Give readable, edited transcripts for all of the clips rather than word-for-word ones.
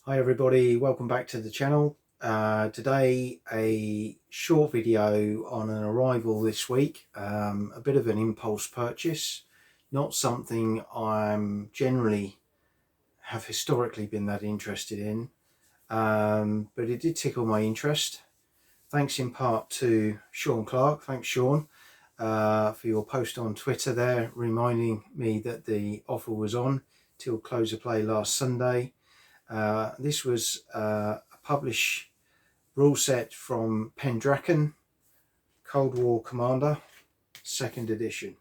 Hi everybody, welcome back to the channel. Today a short video on an arrival this week, a bit of an impulse purchase, not something I'm generally have historically been that interested in, but it did tickle my interest. Thanks in part to Sean Clark, thanks Sean for your post on Twitter there reminding me that the offer was on till close of play last Sunday. This was a published rule set from Pendraken, Cold War Commander, 2nd edition.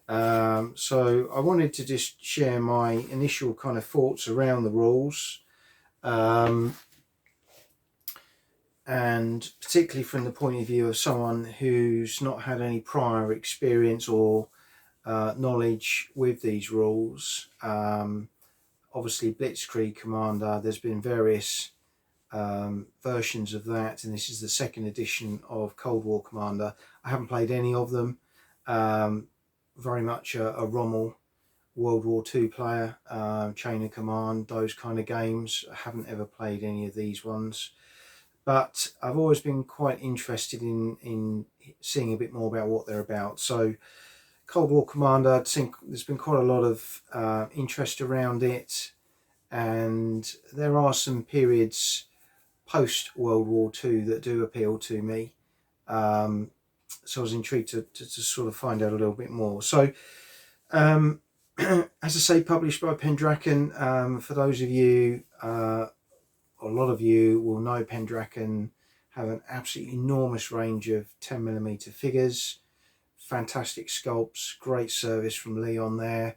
So I wanted to just share my initial kind of thoughts around the rules, and particularly from the point of view of someone who's not had any prior experience or knowledge with these rules. Obviously Blitzkrieg Commander, there's been various versions of that, and this is the 2nd edition of Cold War Commander. I haven't played any of them. Very much a Rommel World War II player, Chain of Command, those kind of games. I haven't ever played any of these ones, but I've always been quite interested in seeing a bit more about what they're about. So Cold War Commander, I think there's been quite a lot of interest around it, and there are some periods post World War II that do appeal to me. So I was intrigued to sort of find out a little bit more. So as I say, published by Pendraken. For those of you, a lot of you will know Pendraken have an absolutely enormous range of 10mm figures, fantastic sculpts, great service from Leon there.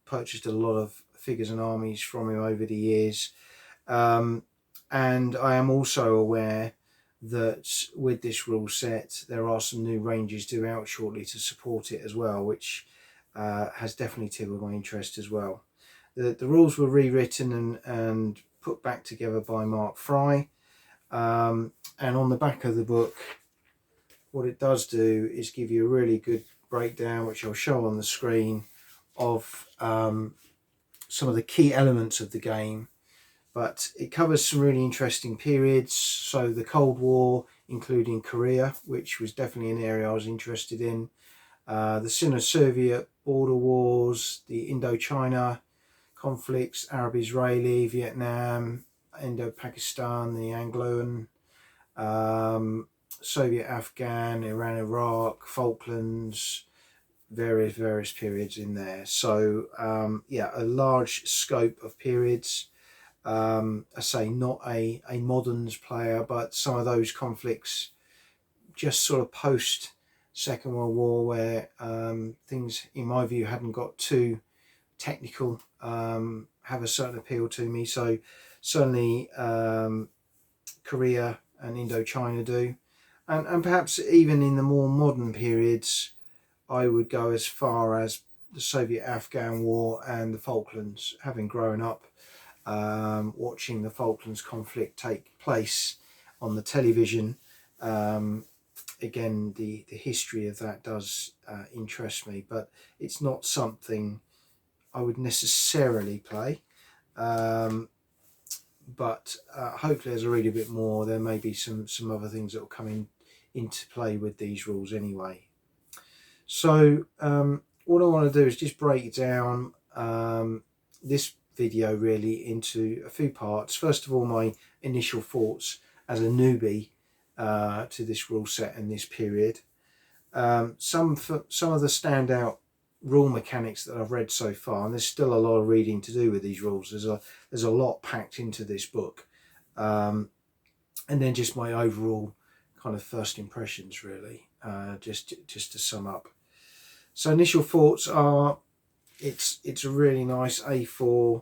Purchased a lot of figures and armies from him over the years. And I am also aware that with this rule set there are some new ranges due out shortly to support it as well, which has definitely tickled my interest as well. The rules were rewritten and put back together by Mark Fry, and on the back of the book what it does do is give you a really good breakdown, which I'll show on the screen, of some of the key elements of the game. But it covers some really interesting periods. So the Cold War, including Korea, which was definitely an area I was interested in. The Sino-Soviet border wars, the Indo-China conflicts, Arab-Israeli, Vietnam, Indo-Pakistan, the Angloan, Soviet-Afghan, Iran-Iraq, Falklands, various periods in there. So yeah, a large scope of periods. I say not a moderns player, but some of those conflicts just sort of post Second World War, where things in my view hadn't got too technical, have a certain appeal to me. So certainly Korea and Indo-China do, and perhaps even in the more modern periods I would go as far as the Soviet-Afghan War and the Falklands, having grown up watching the Falklands conflict take place on the television. Again, the history of that does interest me, but it's not something I would necessarily play. But hopefully as I read a bit more there may be some other things that will come into play with these rules anyway. So what I want to do is just break down this video really into a few parts. First of all, my initial thoughts as a newbie to this rule set and this period. Some of the standout rule mechanics that I've read so far, and there's still a lot of reading to do with these rules. There's a lot packed into this book, and then just my overall kind of first impressions really, just to sum up. So initial thoughts are it's a really nice A4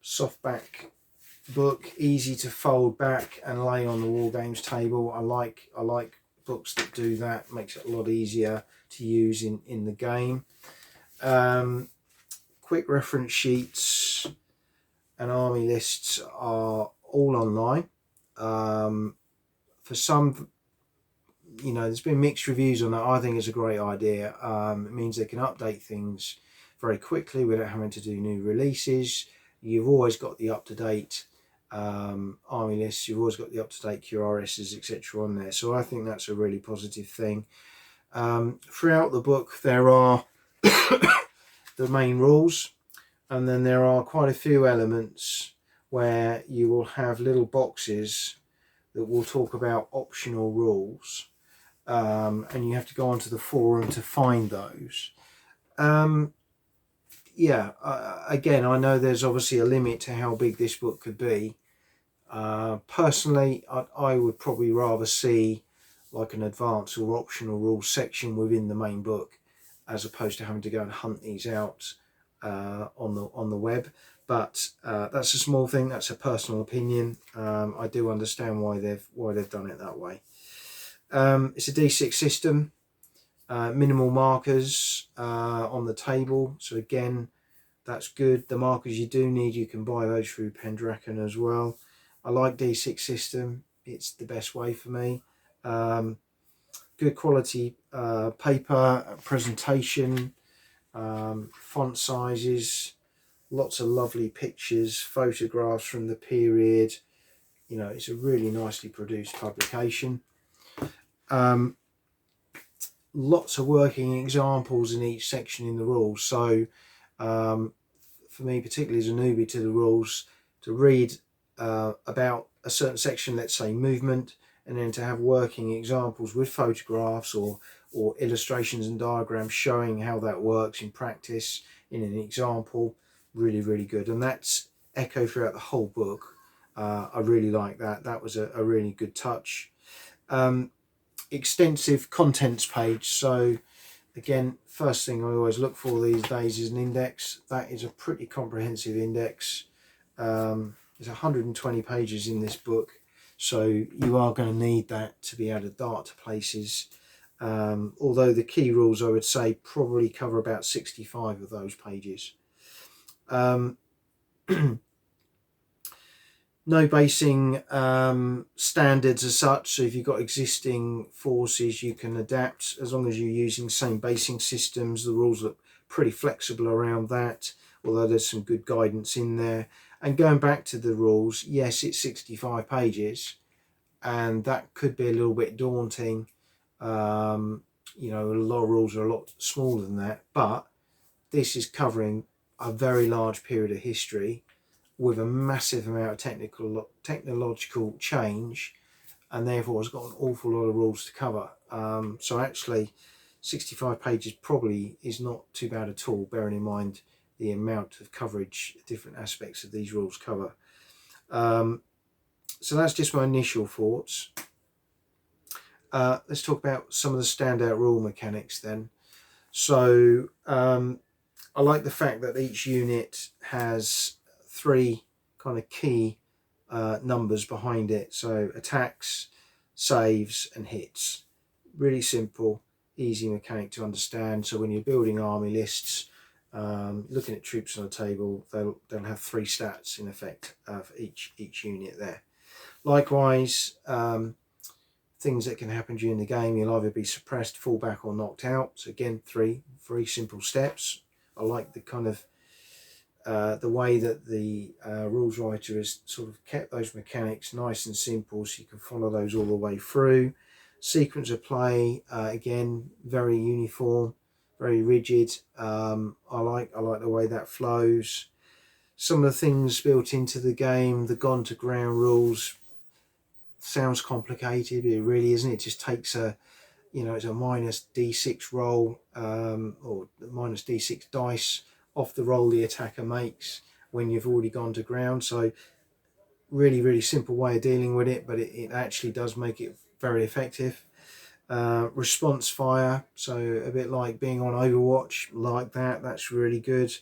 softback book, easy to fold back and lay on the Wargames table. I like books that do that, makes it a lot easier to use in the game. Quick reference sheets and army lists are all online. For some, you know, there's been mixed reviews on that. I think it's a great idea. It means they can update things very quickly without having to do new releases. you've always got the up-to-date army lists, you've always got the up-to-date QRSs, etc. on there. So I think that's a really positive thing. Throughout the book there are the main rules, and then there are quite a few elements where you will have little boxes that will talk about optional rules, and you have to go onto the forum to find those. Again, I know there's obviously a limit to how big this book could be. Personally, I would probably rather see like an advanced or optional rules section within the main book, as opposed to having to go and hunt these out on the web. But that's a small thing. That's a personal opinion. I do understand why they've done it that way. It's a D6 system. Minimal markers on the table. So again, that's good. The markers you do need, you can buy those through Pendraken as well. I like D6 system. It's the best way for me. Good quality paper, presentation, font sizes, lots of lovely pictures, photographs from the period. You know, it's a really nicely produced publication. Lots of working examples in each section in the rules. So for me, particularly as a newbie to the rules, to read about a certain section, let's say movement, and then to have working examples with photographs or illustrations and diagrams showing how that works in practice in an example, really good. And that's echoed throughout the whole book. I really like that. That was a really good touch. Extensive contents page. So again, first thing I always look for these days is an index. That is a pretty comprehensive index. There's 120 pages in this book, so you are going to need that to be able to dart to places. Although the key rules, I would say, probably cover about 65 of those pages. No basing standards as such, so if you've got existing forces you can adapt as long as you're using the same basing systems. The rules look pretty flexible around that, although there's some good guidance in there. And going back to the rules, yes, it's 65 pages and that could be a little bit daunting. You know, a lot of rules are a lot smaller than that, but this is covering a very large period of history with a massive amount of technological change, and therefore has got an awful lot of rules to cover. So actually 65 pages probably is not too bad at all, bearing in mind the amount of coverage different aspects of these rules cover. So that's just my initial thoughts. Let's talk about some of the standout rule mechanics then. So I like the fact that each unit has 3 kind of key numbers behind it. So attacks, saves and hits. Really simple, easy mechanic to understand. So when you're building army lists, looking at troops on a table, they'll have 3 stats in effect for each unit there. Likewise, things that can happen during the game, you'll either be suppressed, fall back or knocked out. So again, 3 very simple steps. I like the kind of the way that the rules writer has sort of kept those mechanics nice and simple, so you can follow those all the way through. Sequence of play, again, very uniform, very rigid. I like the way that flows. Some of the things built into the game, the gone to ground rules, sounds complicated, but it really isn't. It just takes a, you know, it's a minus d6 roll, or minus d6 dice off the roll the attacker makes when you've already gone to ground. So really simple way of dealing with it, but it actually does make it very effective. Response fire, so a bit like being on Overwatch, like that's really good.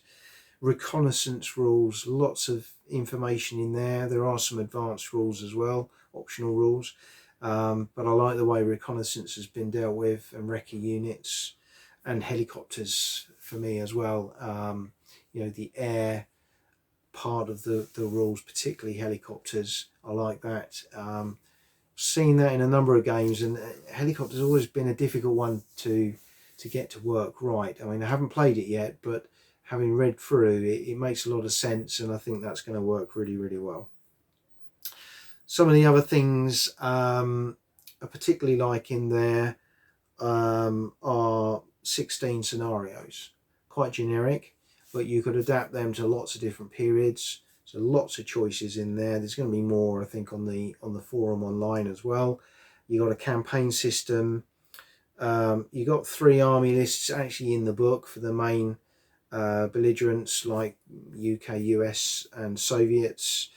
Reconnaissance rules, lots of information in there. There are some advanced rules as well, optional rules, but I like the way reconnaissance has been dealt with, and recce units and helicopters for me as well. You know, the air part of the rules, particularly helicopters, I like that. Seen that in a number of games, and helicopters always been a difficult one to get to work right. I mean, I haven't played it yet, but having read through it, it makes a lot of sense, and I think that's going to work really, really well. Some of the other things I particularly like in there are 16 scenarios. Quite generic, but you could adapt them to lots of different periods. So lots of choices in there. There's going to be more, I think, on the forum online as well. You got a campaign system. You got 3 army lists actually in the book for the main belligerents like UK, US and Soviets,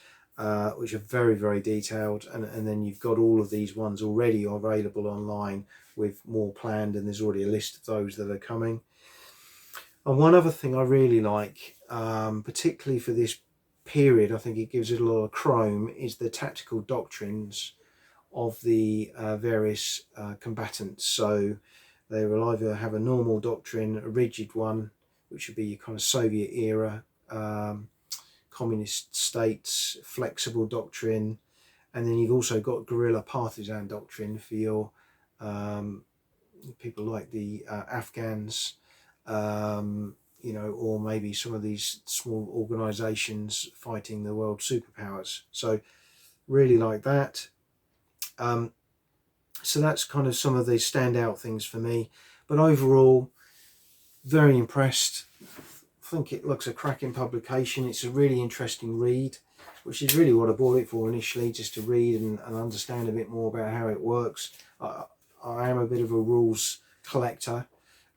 which are very, very detailed, and then you've got all of these ones already available online with more planned, and there's already a list of those that are coming. And one other thing I really like, particularly for this period, I think it gives it a lot of chrome, is the tactical doctrines of the various combatants. So they will either have a normal doctrine, a rigid one, which would be your kind of Soviet era communist states, flexible doctrine, and then you've also got guerrilla partisan doctrine for your people like the Afghans, you know, or maybe some of these small organizations fighting the world superpowers. So really like that. So that's kind of some of the standout things for me, but overall very impressed. I think it looks a cracking publication. It's a really interesting read, which is really what I bought it for initially, just to read and understand a bit more about how it works. I am a bit of a rules collector,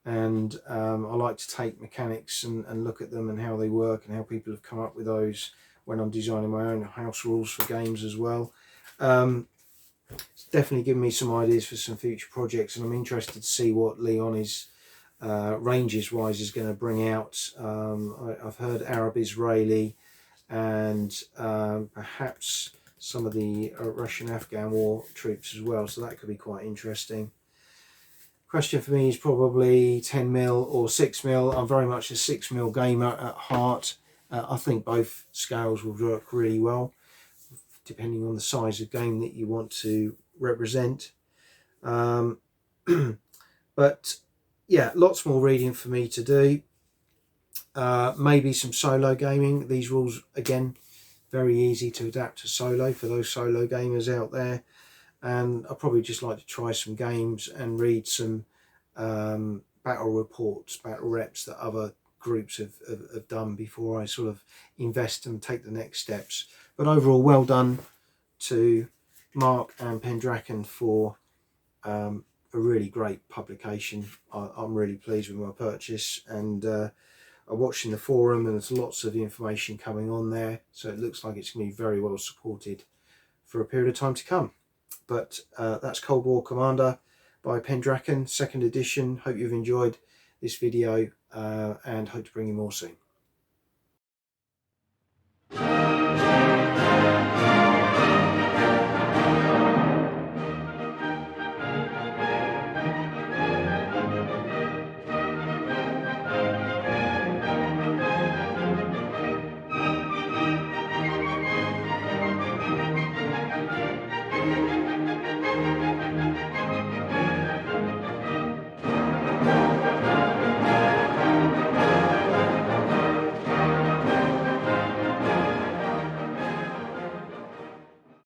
and I like to take mechanics and look at them and how they work and how people have come up with those when I'm designing my own house rules for games as well. It's definitely given me some ideas for some future projects, and I'm interested to see what Leon is ranges wise is going to bring out. I've heard Arab Israeli and perhaps some of the Russian-Afghan war troops as well, so that could be quite interesting. Question for me is probably 10mm or 6mm. I'm very much a 6mm gamer at heart. I think both scales will work really well depending on the size of game that you want to represent. But yeah, lots more reading for me to do. Maybe some solo gaming. These rules, again, very easy to adapt to solo for those solo gamers out there. And I'd probably just like to try some games and read some battle reports, battle reps that other groups have done before I sort of invest and take the next steps. But overall, well done to Mark and Pendraken for a really great publication. I'm really pleased with my purchase, and I'm watching the forum and there's lots of information coming on there, so it looks like it's going to be very well supported for a period of time to come. But that's Cold War Commander by Pendraken, 2nd edition. Hope you've enjoyed this video and hope to bring you more soon.